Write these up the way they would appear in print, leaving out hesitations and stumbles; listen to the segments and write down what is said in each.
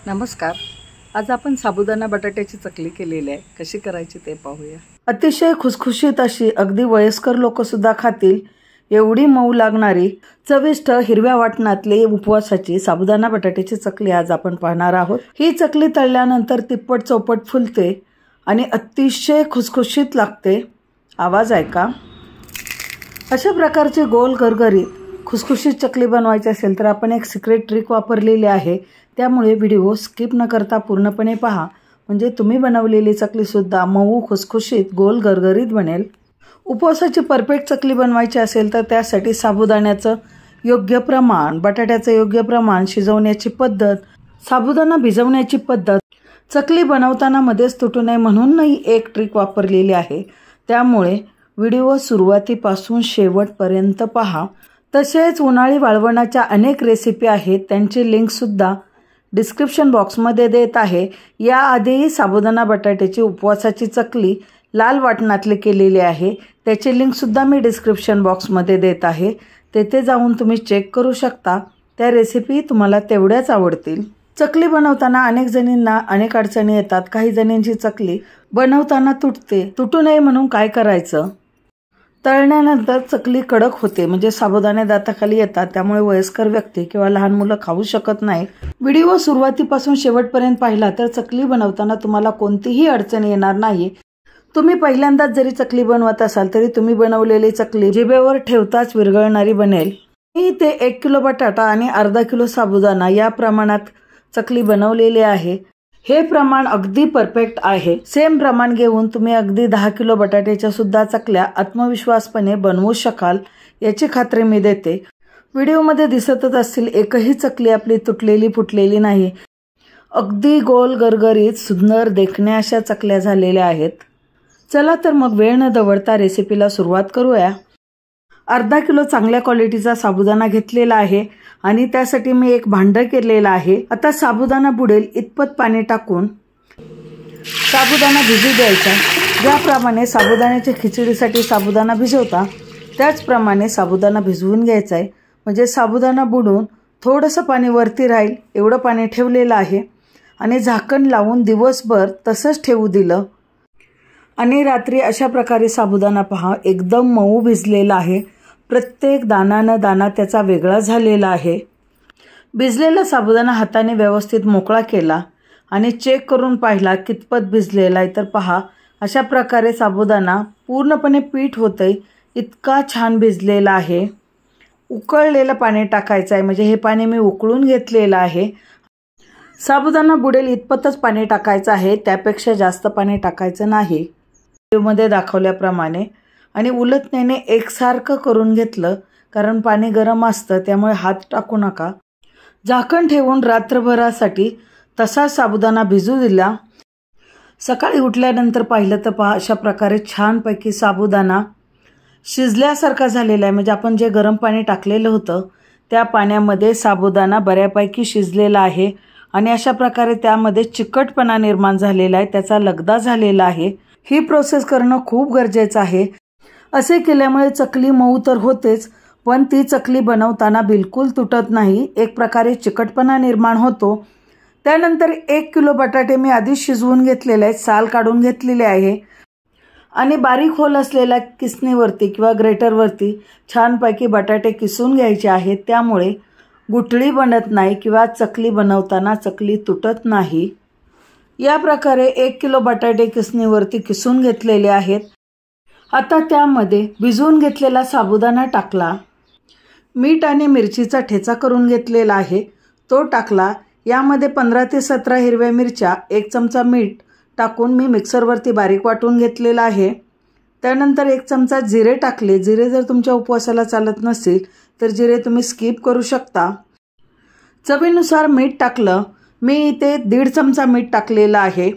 नमस्कार। आज आपण साबुदाणा बटाट्याची चकली केलेली आहे। कशी करायची ते पाहूया। अतिशय खुसखुशीत अशी, अगदी वयस्कर लोक सुद्धा खातील एवढी मऊ लागणारी, चविष्ट हिरव्या वाटणातली उपवासाची साबुदाणा बटाट्याची चकली आज आपण पाहणार आहोत। ही चकली तळल्यानंतर तिप्पट चौपट फुलते आणि अतिशय खुसखुशीत लागते। आवाज ऐका। अशा प्रकारची गोल गरगरीत खुसखुशीत चकली बनवायची असेल तर आपण एक सिक्रेट ट्रिक वापरलेली आहे। त्यामुळे व्हिडिओ स्किप न करता पूर्णपणे पहा, म्हणजे तुम्ही बनवलेली चकली सुद्धा मऊ खुसखुशीत गोल गरगरीत बनेल। उपवासाची परफेक्ट चकली बनवायची असेल तर त्यासाठी साबुदाण्याचं योग्य प्रमाण, बटाट्याचं योग्य प्रमाण, शिजवण्याची पद्धत, साबुदाणा भिजवण्याची पद्धत, चकली बनवताना मध्येच तुटू नये म्हणूनही एक ट्रिक वापरलेली आहे। त्यामुळे व्हिडिओ सुरुवातीपासून शेवटपर्यंत पहा। तसेच उन्हाळी वाळवणाच्या अनेक रेसिपी आहेत, त्यांची लिंक सुद्धा डिस्क्रिप्शन बॉक्समध्ये देत आहे। याआधी साबुदाणा बटाट्याची उपवासाची चकली लाल वाटणातली केलेली आहे, त्याची लिंक सुद्धा मी डिस्क्रिप्शन बॉक्समध्ये देत आहे। तेथे जाऊन तुम्ही चेक करू शकता। त्या रेसिपी तुम्हाला तेवढ्याच आवडतील। चकली बनवताना अनेक जणींना अनेक अडचणी येतात। काही जणींची चकली बनवताना तुटते, तुटू नये म्हणून काय करायचं? तळल्यानंतर चकली कडक होते, म्हणजे साबुदाणे दाताखाली येतात, त्यामुळे वयस्कर व्यक्ती किंवा लहान मुलं खाऊ शकत नाही। व्हिडिओ सुरुवातीपासून शेवटपर्यंत पाहिला तर चकली बनवताना तुम्हाला कोणतीही अडचण येणार नाही। तुम्ही पहिल्यांदाच जरी चकली बनवत असाल तरी तुम्ही बनवलेली चकली जिभेवर ठेवताच विरघळणारी बनेल। मी ते 1 किलो बटाटा आणि अर्धा किलो साबुदाणा या प्रमाणात चकली बनवलेली आहे। हे प्रमाण अगदी परफेक्ट आहे। सेम प्रमाण घेऊन तुम्ही अगदी 10 किलो बटाट्याच्या सुद्धा चकल्या आत्मविश्वासपणे बनवू शकाल, याची खात्री मी देते। व्हिडिओमध्ये दिसतच असतील, एकही चकली आपली तुटलेली फुटलेली नाही। अगदी गोल गरगरीत सुंदर देखण्या अशा चकल्या झालेल्या आहेत। चला तर मग वेळ न दवडता रेसिपीला सुरुवात करूया। अर्धा किलो चांगल्या क्वालिटीचा साबुदाणा घेतलेला आहे आणि त्यासाठी मी एक भांडं केलेलं आहे। आता साबुदाणा बुडेल इतपत पाणी टाकून साबुदाणा भिजू द्यायचा। ज्याप्रमाणे साबुदाण्याच्या खिचडीसाठी साबुदाणा भिजवता त्याचप्रमाणे साबुदाणा भिजवून घ्यायचा आहे, म्हणजे साबुदाणा बुडून थोडंसं पाणी वरती राहील एवढं पाणी ठेवलेलं आहे आणि झाकण लावून दिवसभर तसंच ठेवू दिलं आणि रात्री अशा प्रकारे साबुदाणा पहा एकदम मऊ भिजलेला आहे। प्रत्येक दाणा न दाणा त्याचा वेगळा झालेला आहे। भिजलेला साबुदाणा हाताने व्यवस्थित मोकळा केला आणि चेक करून पाहिला कितपत भिजलेला आहे, तर पहा अशा प्रकारे साबुदाणा पूर्णपणे पीठ होतंय इतका छान भिजलेला आहे। उकळलेलं पाणी टाकायचं आहे, म्हणजे हे पाणी मी उकळून घेतलेलं आहे। साबुदाणा बुडेल इतपतच पाणी टाकायचं आहे, त्यापेक्षा जास्त पाणी टाकायचं नाही व्हिडिओमध्ये दाखवल्याप्रमाणे। आणि उलटण्याने एकसारखं करून घेतलं, कारण पाणी गरम असतं त्यामुळे हात टाकू नका। झाकण ठेवून रात्रभरासाठी तसा साबुदाणा भिजू दिला। सकाळी उठल्यानंतर पाहिलं तर पहा अशा प्रकारे छानपैकी साबुदाणा शिजल्यासारखा झालेला आहे, म्हणजे आपण जे गरम पाणी टाकलेलं होतं त्या पाण्यामध्ये साबुदाणा बऱ्यापैकी शिजलेला आहे आणि अशा प्रकारे त्यामध्ये चिकटपणा निर्माण झालेला आहे, त्याचा लगदा झालेला आहे। ही प्रोसेस करणं खूप गरजेचं आहे। असे केल्यामुळे चकली मऊ तर होतेच, पण ती चकली बनवताना बिलकुल तुटत नाही, एक प्रकारे चिकटपणा निर्माण होतो। त्यानंतर 1 किलो बटाटे मी आधीच शिजवून घेतलेले आहेत, साल काढून घेतलेले आहे आणि बारीक होल असलेल्या किसणीवरती किंवा ग्रेटरवरती छानपैकी बटाटे किसून घ्यायचे आहेत। त्यामुळे गुठळी बनत नाही किंवा चकली बनवताना चकली तुटत नाही। या प्रकारे 1 किलो बटाटे किसणीवरती किसून घेतलेले आहेत। आता त्यामध्ये भिजवून घेतलेला साबुदाणा टाकला, मीठ आणि मिरचीचा ठेचा करून घेतलेला आहे तो टाकला। यामध्ये 15 ते 17 हिरव्या मिरच्या, 1 चमचा मीठ टाकून मी मिक्सरवरती बारीक वाटून घेतलेला आहे। त्यानंतर 1 चमचा जिरे टाकले। जिरे जर तुमच्या उपवासाला चालत नसेल तर जिरे तुम्ही स्किप करू शकता। चवीनुसार मीठ टाकलं। मी इथे 1.5 चमचा मीठ टाकलेलं आहे,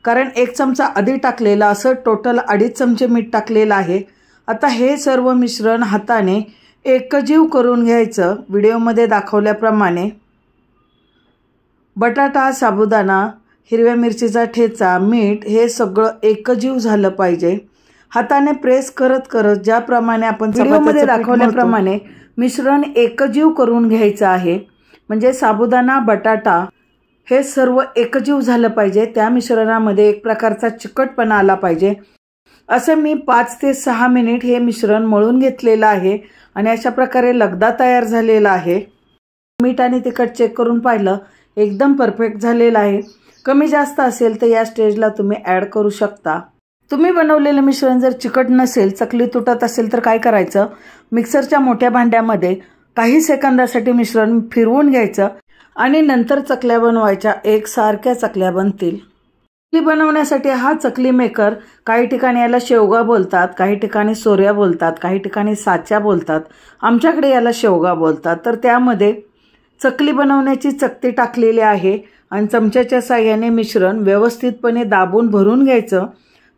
कारण 1 चमचा आधी टाकलेला, असं टोटल 2.5 चमचे मीठ टाकलेलं आहे। आता हे सर्व मिश्रण हाताने एकजीव करून घ्यायचं व्हिडिओमध्ये दाखवल्याप्रमाणे। बटाटा, साबुदाणा, हिरव्या मिरचीचा ठेचा, मीठ हे सगळं एकजीव झालं पाहिजे। हाताने प्रेस करत करत ज्याप्रमाणे आपण व्हिडिओमध्ये दाखवल्याप्रमाणे मिश्रण एकजीव करून घ्यायचं आहे, म्हणजे साबुदाणा, बटाटा हे सर्व एकजीव झालं पाहिजे. त्या मिश्रणामध्ये एक प्रकारचा चिकटपणा आला पाहिजे. असं मी 5 ते 6 मिनिट हे मिश्रण मळून घेतलेलं आहे आणि अशा प्रकारे लगदा तयार झालेला आहे. मीठ आणि तिखट चेक करून पाहिलं, एकदम परफेक्ट झालेलं आहे. कमी जास्त असेल तर या स्टेजला तुम्ही ॲड करू शकता. तुम्ही बनवलेलं मिश्रण जर चिकट नसेल, चकली तुटत असेल तर काय करायचं, मिक्सरच्या मोठ्या भांड्यामध्ये काही सेकंदासाठी मिश्रण फिरवून घ्यायचं आणि नंतर चकल्या बनवायच्या. एकसारख्या चकल्या बनतील. चकली बनवण्यासाठी हा चकली मेकर, काही ठिकाणी याला शेवगा बोलतात, काही ठिकाणी सोऱ्या बोलतात, काही ठिकाणी साच्या बोलतात. आमच्याकडे याला शेवगा बोलतात. तर त्यामध्ये चकली बनवण्याची चकती टाकलेली आहे आणि चमच्याच्या साहाय्याने मिश्रण व्यवस्थितपणे दाबून भरून घ्यायचं.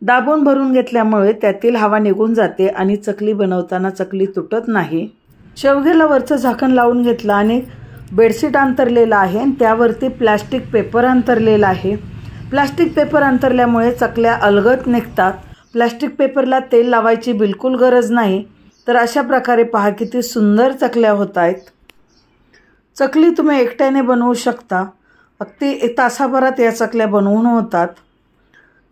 दाबून भरून घेतल्यामुळे त्यातील हवा निघून जाते आणि चकली बनवताना चकली तुटत नाही. शेवग्याला वरचं झाकण लावून घेतलं आणि बेडशीट अंतरलेलं आहे आणि त्यावरती प्लास्टिक पेपर अंतरलेला आहे. प्लास्टिक पेपर अंतरल्यामुळे चकल्या अलगद निघतात. प्लास्टिक पेपरला तेल लावायची बिलकुल गरज नाही. तर अशा प्रकारे पहा किती सुंदर चकल्या होत आहेत. चकली तुम्ही एकट्याने बनवू शकता. अगदी 1 तासाभरात या चकल्या बनवून होतात.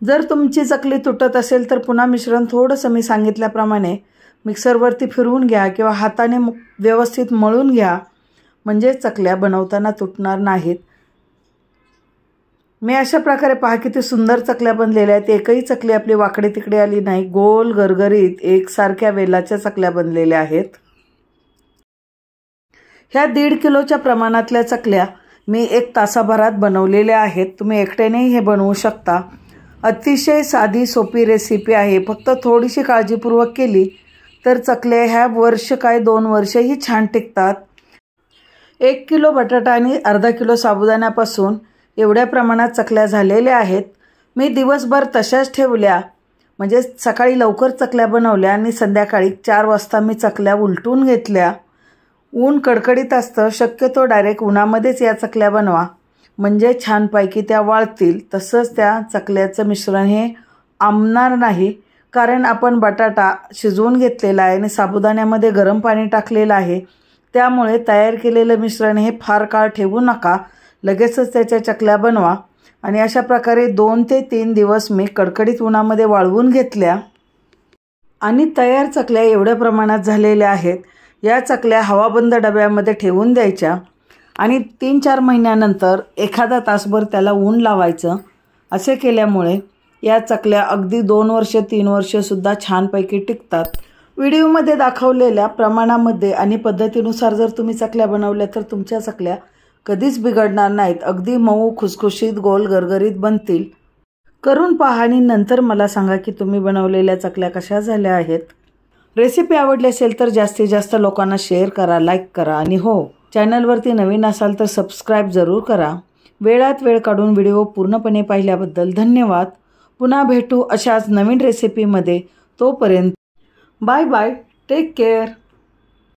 जर तुमची चकली तुटत असेल तर पुन्हा मिश्रण थोडंसं मी सांगितल्याप्रमाणे मिक्सरवरती फिरवून घ्या किंवा हाताने व्यवस्थित मळून घ्या, म्हणजे चकल्या बनवताना तुटणार नाहीत. मी अशा प्रकारे पहा किती सुंदर चकल्या बनलेल्या आहेत. एकही चकली आपली वाकडे तिकडे आली नाही. गोल गरगरीत एकसारख्या वेलाच्या चकल्या बनलेल्या आहेत. ह्या 1.5 किलोच्या प्रमाणातल्या चकल्या मी 1 तासाभरात बनवलेल्या आहेत. तुम्ही एकट्यानेही हे बनवू शकता. अतिशय साधी सोपी रेसिपी आहे. फक्त थोडीशी काळजीपूर्वक केली तर चकल्या ह्या वर्ष काय 2 वर्षही छान टिकतात. 1 किलो बटाटा आणि अर्धा किलो साबुदाण्यापासून एवढ्या प्रमाणात चकल्या झालेल्या आहेत. मी दिवसभर तशाच ठेवल्या, म्हणजे सकाळी लवकर चकल्या बनवल्या आणि संध्याकाळी 4 वाजता मी चकल्या उलटून घेतल्या. ऊन कडकडीत असतं, शक्यतो डायरेक्ट उन्हामध्येच या चकल्या बनवा, म्हणजे छानपैकी त्या वाळतील. तसंच त्या चकल्याचं मिश्रण हे आंबणार नाही, कारण आपण बटाटा शिजवून घेतलेला आहे आणि साबुदाण्यामध्ये गरम पाणी टाकलेलं आहे. त्यामुळे तयार केलेलं मिश्रण हे फार काळ ठेवू नका. लगेचच त्याच्या चकल्या बनवा. आणि अशा प्रकारे 2 ते 3 दिवस मी कडकडीत उन्हामध्ये वाळवून घेतल्या आणि तयार चकल्या एवढ्या प्रमाणात झालेल्या आहेत. या चकल्या हवाबंद डब्यामध्ये ठेवून द्यायच्या आणि 3-4 महिन्यानंतर एखादा तासभर त्याला ऊन लावायचं. असे केल्यामुळे या चकल्या अगदी 2 वर्ष 3 वर्षसुद्धा छानपैकी टिकतात. व्हिडिओमध्ये दाखवलेल्या प्रमाणामध्ये आणि पद्धतीनुसार जर तुम्ही चकल्या बनवल्या तर तुमच्या चकल्या कधीच बिघडणार नाहीत. अगदी मऊ खुसखुशीत गोल गरगरीत बनतील. करून पहा आणि नंतर मला सांगा की तुम्ही बनवलेल्या चकल्या कशा झाल्या आहेत. रेसिपी आवडली असेल तर जास्तीत जास्त लोकांना शेअर करा, लाईक करा आणि हो, चॅनलवरती नवीन असाल तर सबस्क्राईब जरूर करा. वेळात वेळ काढून व्हिडिओ पूर्णपणे पाहिल्याबद्दल धन्यवाद. पुन्हा भेटू अशाच नवीन रेसिपीमध्ये. तोपर्यंत बाय बाय. Take care.